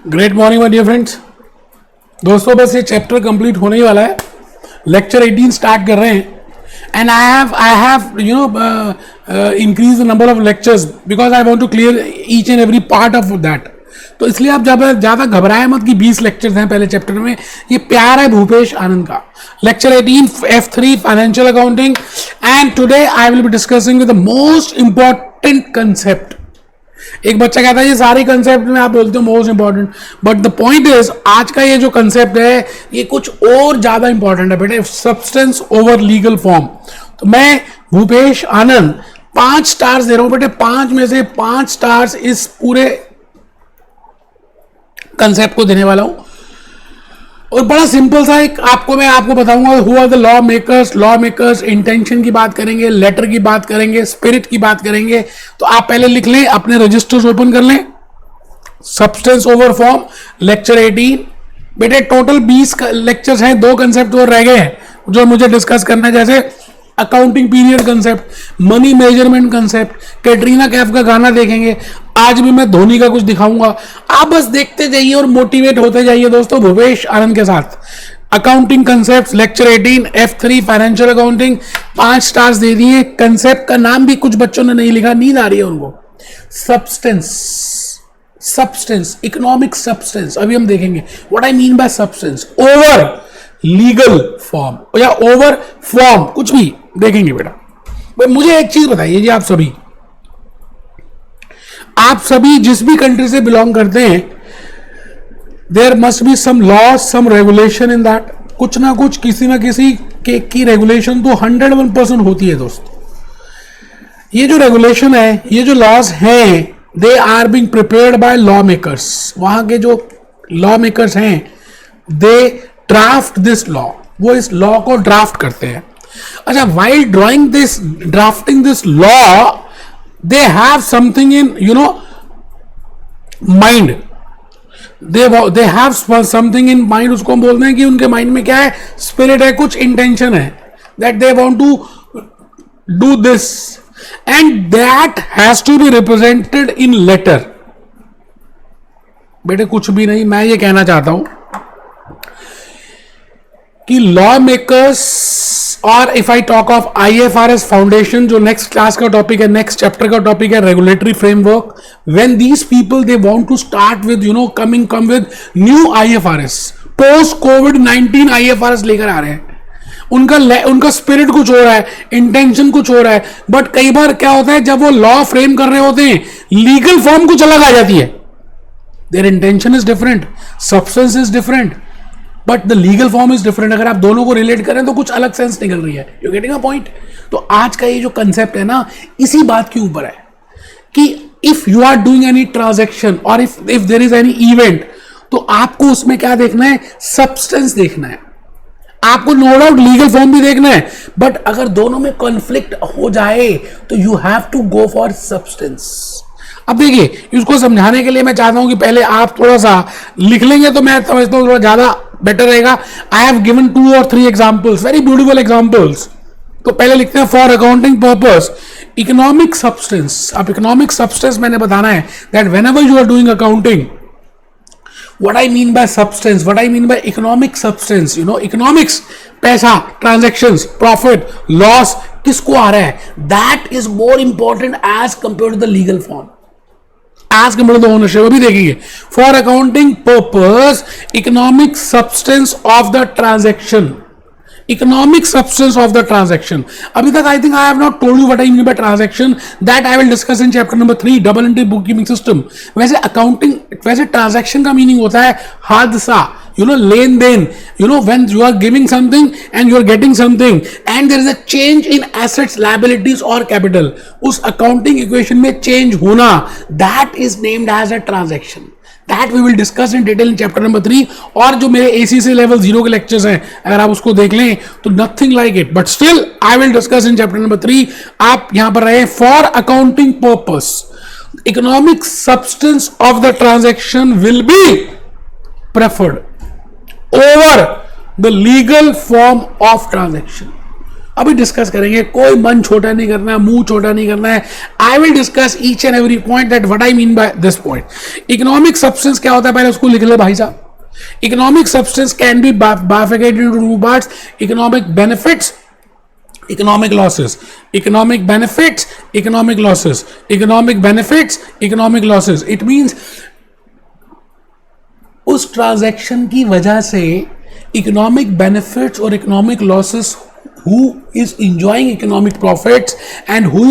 Great morning my dear friends. दोस्तों बस ये चैप्टर कंप्लीट होने ही वाला है। लेक्चर 18 स्टार्ट कर रहे हैं and I have increase the number of lectures because I want to clear each and every part of that. तो इसलिए आप ज़्यादा घबराए मत कि 20 लेक्चर्स हैं पहले चैप्टर में। ये प्यार है भूपेश आनंद का। Lecture 18 F3 financial accounting and today I will be discussing with the most important concept. एक बच्चा कहता है ये सारे कंसेप्ट में आप बोलते हो most important, but the point is आज का ये जो कंसेप्ट है ये कुछ और ज्यादा इंपॉर्टेंट है बेटे, सब्सटेंस ओवर लीगल फॉर्म। तो मैं भूपेश आनंद 5 स्टार्स दे रहा हूं बेटे, 5 में से 5 स्टार्स इस पूरे कंसेप्ट को देने वाला हूं। और बड़ा सिंपल सा एक मैं आपको बताऊंगा who are the law makers. Intention की बात करेंगे, लेटर की बात करेंगे, स्पिरिट की बात करेंगे। तो आप पहले लिख लें, अपने रजिस्टर्स ओपन कर लें। सब्सटेंस ओवर फॉर्म लेक्चर 18 बेटे, टोटल 20 लेक्चर्स हैं, 2 कंसेप्ट और रह गए हैं जो मुझे डिस्कस करना है, जैसे accounting period concept, money measurement concept, Katrina Kaif का गाना देखेंगे, आज भी मैं धोनी का कुछ दिखाऊंगा। आप बस देखते जाइए और मोटिवेट होते जाइए दोस्तों भूपेश आनंद के साथ। Accounting concept lecture 18 F3 financial accounting, 5 stars दे दिए। कंसेप्ट का नाम भी कुछ बच्चों ने नहीं लिखा, नींद आ रही है उनको। सब्सटेंस इकोनॉमिक सब्सटेंस, अभी हम देखेंगे what I mean by substance. Over legal form या ओवर फॉर्म, कुछ भी देखेंगे बेटा। मुझे एक चीज बताइए जी, आप सभी जिस भी कंट्री से बिलोंग करते हैं, there must be some law some regulation in that. कुछ ना कुछ किसी ना किसी की रेगुलेशन तो 101% होती है दोस्तों। ये जो रेगुलेशन है, ये जो लॉज हैं, they are being prepared by law makers. वहां के जो लॉ मेकर्स हैं, दे ड्राफ्ट दिस लॉ, वो इस लॉ को ड्राफ्ट करते हैं। अच्छा, while drafting this law they have something in mind, they have something in mind। उसको हम बोलते हैं कि उनके माइंड में क्या है, स्पिरिट है, कुछ इंटेंशन है, that they want to do this and that has to be represented in letter। बेटे कुछ भी नहीं, मैं ये कहना चाहता हूं कि लॉ मेकर्स, और if I talk of IFRS foundation, जो नेक्स्ट क्लास का टॉपिक है, नेक्स्ट चैप्टर का टॉपिक है, regulatory framework. When these people they want to start with come with new IFRS, post कोविड-19 IFRS लेकर आ रहे हैं, उनका स्पिरिट कुछ हो रहा है, इंटेंशन कुछ हो रहा है, बट कई बार क्या होता है, जब वो लॉ फ्रेम कर रहे होते हैं, लीगल फॉर्म कुछ अलग आ जाती है। There intention is different, substance is different, but the legal form is different. अगर आप दोनों को रिलेट करें तो कुछ अलग सेंस निकल रही है। You getting a point? तो आज का ये जो कंसेप्ट है ना, इसी बात के ऊपर है कि if you are doing any transaction और if there is any event, तो आपको उसमें क्या देखना है, सब्सटेंस देखना है। आपको नो डाउट लीगल फॉर्म भी देखना है, बट अगर दोनों में कॉन्फ्लिक्ट हो जाए तो you have to go for substance. अब देखिए, इसको समझाने के लिए मैं चाहता हूं कि पहले आप थोड़ा सा लिख लेंगे तो मैं समझता हूं थोड़ा ज्यादा बेटर रहेगा। I have given 2 or 3 examples, very beautiful examples. तो पहले लिखते हैं for accounting purpose economic substance. अब इकोनॉमिक सब्सटेंस मैंने बताना है that whenever you are doing accounting, what I mean by substance, what I mean by economic substance, economics, पैसा, transactions, profit, loss, किसको आ रहा है, that is more important as compared to the legal form, as compared to the ownership। अभी देखिए, for accounting purpose, economic substance of the transaction, economic substance of the transaction। अभी तक I think I have not told you what I mean by transaction, that I will discuss in chapter number 3, double entry bookkeeping system। वैसे transaction का meaning होता है हादसा, लेन then, when you are giving something and you are getting something and there is a change in assets, liabilities or capital, उस accounting equation में change होना, that is named as a transaction। That we will discuss in detail in chapter number 3। और जो मेरे ACC level 0 के lectures हैं, अगर आप उसको देख लें तो nothing like it, but still I will discuss in chapter number 3। आप यहां पर रहे, for accounting purpose economic substance of the transaction will be preferred over the legal form of transaction। अभी डिस्कस करेंगे, कोई मन छोटा नहीं करना है, मुंह छोटा नहीं करना है. I will discuss each and every point that what I mean by this point. Economic substance क्या होता है, पहले उसको लिख ले भाई साहब. Economic substance can be bifurcated into two parts: economic benefits, economic losses. Economic benefits, economic losses. Economic benefits, economic losses. It means उस ट्रांजैक्शन की वजह से इकोनॉमिक बेनिफिट्स और economic losses, who is enjoying economic profits and who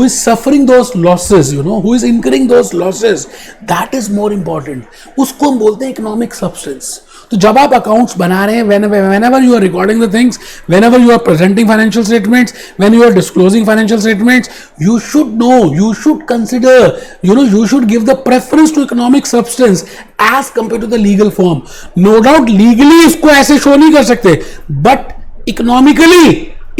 is suffering those losses, you know, who is incurring those losses, that is more important. उसको हम बोलते हैं economic substance. तो जब आप अकाउंट्स बना रहे हैं, whenever you are recording the things, whenever you are presenting financial statements, when you are disclosing financial statements, you should know, you should consider, you know, you should give the preference to economic substance as compared to the legal form. No doubt legally इसको ऐसे show नहीं कर सकते, but economically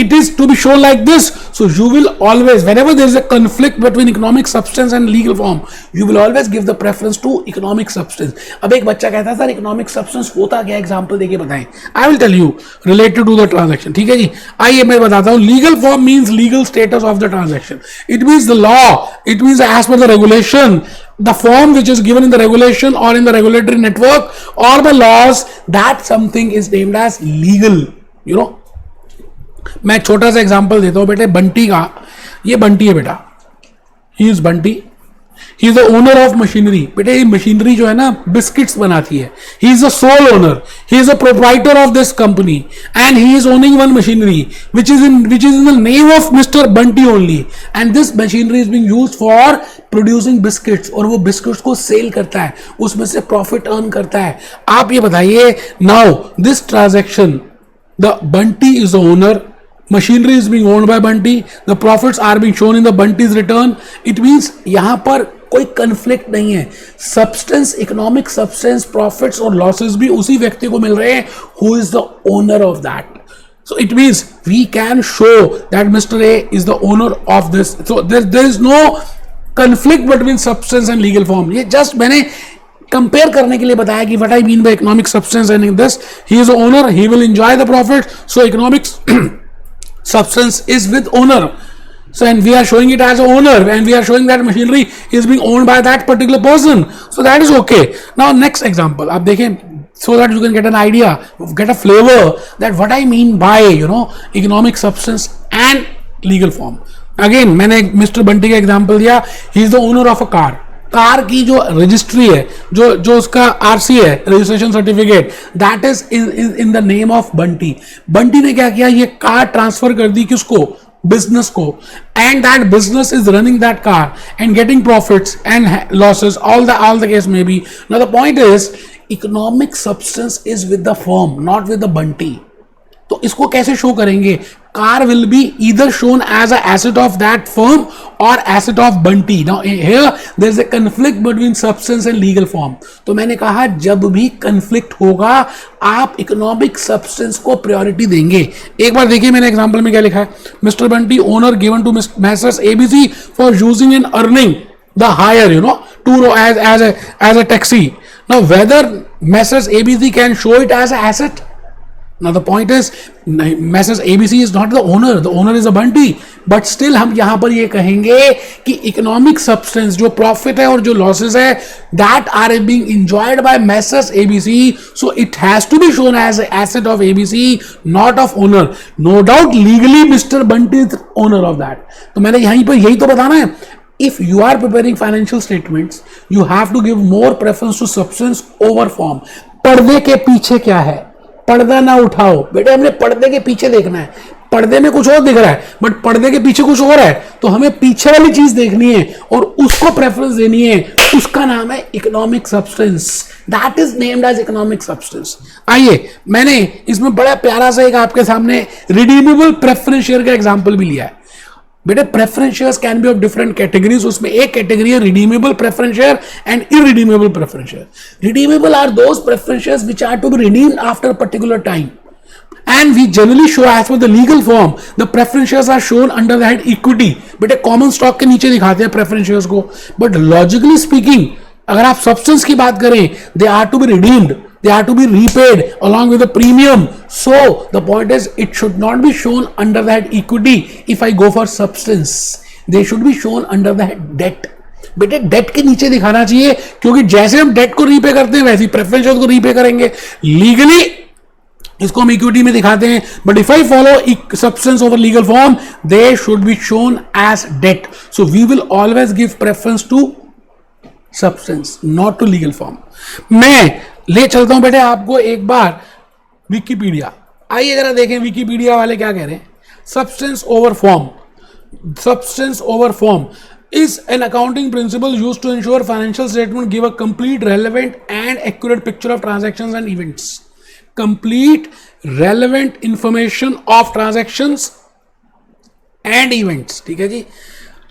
it is to be shown like this. So you will always, whenever there is a conflict between economic substance and legal form, you will always give the preference to economic substance. अब एक बच्चा कहता है sir economic substance होता क्या, example देके बताएं. I will tell you related to the transaction. ठीक है जी, आइए मैं बताता हूं. Legal form means legal status of the transaction. It means the law, it means as per the regulation, the form which is given in the regulation or in the regulatory network or the laws, that something is named as legal, you know. मैं छोटा सा example देता हूं बेटे, बंटी का. ये बंटी है बेटा, he is Bunty, he is the owner of machinery. बेटे ये मशीनरी जो है ना बिस्किट्स बनाती है. He is the sole owner, he is the proprietor of this company and he is owning one machinery which is in the name of Mr. Bunty only, and this machinery is being used for producing biscuits. और वो biscuits को cell करता है, उसमें से profit earn करता है. आप ये बताइए, now this transaction, the Bunty is the owner, machinery is being owned by Bunty, the profits are being shown in the Bunty's return. It means यहां पर कोई कंफ्लिक्ट नहीं है. सब्सटेंस, इकोनॉमिक सब्सटेंस, प्रॉफिट्स और लॉसेस भी उसी व्यक्ति को मिल रहे हैं who is the owner of that. So it means we can show that Mr. A is the owner of this. So there is no conflict between substance and legal form. ये just मैंने compare करने के लिए बताया कि what I mean by economic substance and this, he is the owner, he will enjoy the profit. So economic substance is with owner. So and we are showing it as a owner, and we are showing that machinery is being owned by that particular person. So that is okay. Now next example, आप देखें, so that you can get an idea, get a flavor that what I mean by, you know, economic substance and legal form. Again मैंने mister Bunty का example दिया. ही is the owner of a car. Car की जो registry है, जो उसका RC है, registration certificate, that is in the name of Bunty. Bunty ने क्या किया, ये कार ट्रांसफर कर दी किसको, बिजनेस को, and that business is running that car and getting profits and losses, all the case may be. Now the point is economic substance is with the firm, not with the Bunty. तो इसको कैसे show करेंगे? Car will be either shown as an asset of that firm or asset of Bunty. Now here there is a conflict between substance and legal form. तो मैंने कहा जब भी conflict होगा आप इकोनॉमिक सब्सटेंस को प्रायोरिटी देंगे. एक बार देखिए मैंने एग्जांपल में क्या लिखा है. Mister Bunty owner given to messrs ABC for using and earning the hire, you know, to as a taxi. Now whether Messrs ABC can show it as an asset. Now the point is Messrs ABC is not the owner is a Bunty, but still हम यहाँ पर ये कहेंगे कि economic substance जो profit है और जो लॉसेस है that are being enjoyed by Messrs ABC, so it has to be shown as an asset of ABC, not of owner. No doubt legally Mr. Bunty is owner of that. तो मैंने यहीं पर यही तो बताना है. If you are preparing financial statements, you have to give more preference to substance over form. पर्दे के पीछे क्या है, पर्दा ना उठाओ बेटे, हमने पर्दे के पीछे देखना है. पर्दे में कुछ और दिख रहा है बट पर्दे के पीछे कुछ और है, तो हमें पीछे वाली चीज देखनी है और उसको प्रेफरेंस देनी है. उसका नाम है economic substance. That is named as economic substance. आइए मैंने इसमें बड़ा प्यारा सा एक आपके सामने रिडीमेबल प्रेफरेंस शेयर का एग्जाम्पल भी लिया है. बेटे preference shares can be of different categories. उसमें एक कैटेगरी है redeemable preference share and irredeemable preference share. Redeemable are those preference shares which are to be redeemed after particular time, and we generally show as per the legal form the preference shares are shown under the head equity. बेटे common stock के नीचे दिखाते हैं preference shares को, but logically speaking अगर आप substance की बात करें, they are to be redeemed they have to be repaid along with the premium. So the point is, it should not be shown under that equity. If I go for substance, they should be shown under that debt. बेटे date के नीचे दिखाना चाहिए, क्योंकि जैसे हम date को repay करते हैं वैसे ही प्रेफरेंस शेयर को रीपे करेंगे. लीगली इसको हम इक्विटी में दिखाते हैं, but if I follow substance over legal form, they should be shown as debt. So we will always give preference to substance, not to legal form. मैं ले चलता हूं बेटे आपको एक बार विकिपीडिया. आइए जरा देखें विकिपीडिया वाले क्या कह रहे हैं. Substance over form. Substance over form is an accounting principle used to ensure financial statements give a complete, relevant and accurate picture of transactions and events. Complete, relevant information of transactions and events. ठीक है जी.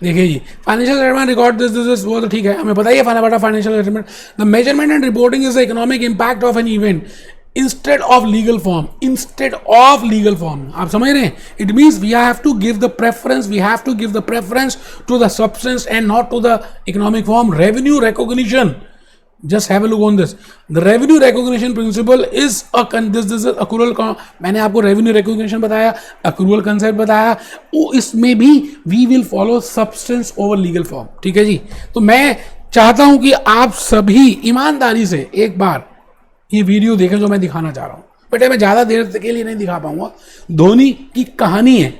देखिए जी, financial statement record this वो तो ठीक है, हमें बताइए financial statement. The measurement and reporting is the economic impact of an event instead of legal form. Instead of legal form, आप समझ रहे हैं. It means we have to give the preference to the substance and not to the economic form. Revenue recognition, just have a look on this. The revenue recognition principle is this is accrual. मैंने आपको revenue recognition बताया, accrual concept बताया. इसमें भी we will follow substance over legal form. ठीक है जी. तो मैं चाहता हूं कि आप सभी ईमानदारी से एक बार ये वीडियो देखें जो मैं दिखाना चाह रहा हूं. बेटे मैं ज्यादा देर के लिए नहीं दिखा पाऊंगा. धोनी की कहानी है.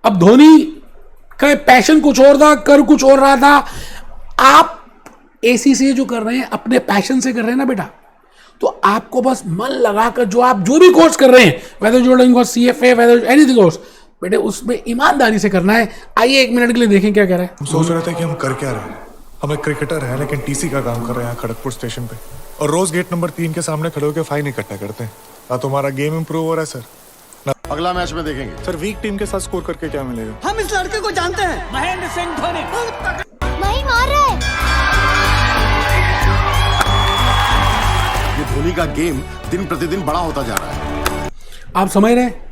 अब धोनी का पैशन कुछ और था, कर कुछ और रहा था. आप एसीसी जो कर रहे हैं अपने पैशन से कर रहे हैं ना बेटा, तो आपको बस मन लगाकर जो भी कोर्स कर रहे हैं, whether you are doing CFA, whether anything course, बेटे उसमें ईमानदारी से करना है. आइए एक मिनट के लिए देखें क्या कह रहे हैं. हम सोच रहे थे कि हम कर क्या रहे हैं. हम एक क्रिकेटर हैं लेकिन टीसी का काम कर रहे हैं खड़गपुर स्टेशन पे, और रोज गेट नंबर 3 के सामने खड़े होकर फाइन इकट्ठा करते हैं. ना तुम्हारा गेम इंप्रूव हो रहा है सर. अगला मैच में देखेंगे सर. वीक टीम के साथ स्कोर करके क्या मिलेगा. हम इस लड़के को जानते हैं, महेंद्र सिंह धोनी. नहीं मार रहे. ये धोनी का गेम दिन प्रतिदिन बड़ा होता जा रहा है. आप समझ रहे हैं.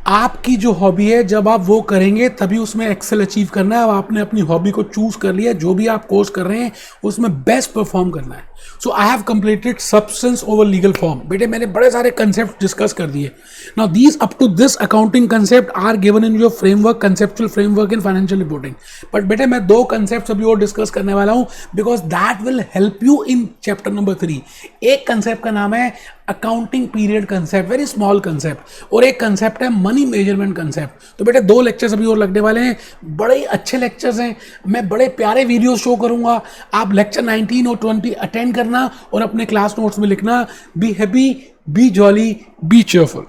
आपकी जो हॉबी है, जब आप वो करेंगे तभी उसमें एक्सेल अचीव करना है. अब आपने अपनी हॉबी को चूज कर लिया, जो भी आप कोर्स कर रहे हैं उसमें बेस्ट परफॉर्म करना है. So I have completed substance over legal form. बेटे मैंने बड़े सारे कंसेप्ट डिस्कस कर दिए. Now these up to this accounting concept are given in your framework, conceptual framework in financial reporting. But बेटे मैं 2 कंसेप्ट अभी और डिस्कस करने वाला हूं, because that will help you in chapter number 3. एक कंसेप्ट का नाम है accounting period concept, very small concept, और एक कंसेप्ट है मनी मेजरमेंट कंसेप्ट. तो बेटे 2 लेक्चर्स अभी और लगने वाले हैं. बड़े अच्छे लेक्चर्स हैं. मैं बड़े प्यारे वीडियो शो करूंगा. आप लेक्चर 19 और 20 अटेंड करना और अपने क्लास नोट्स में लिखना. Be happy, B jolly, B cheerful.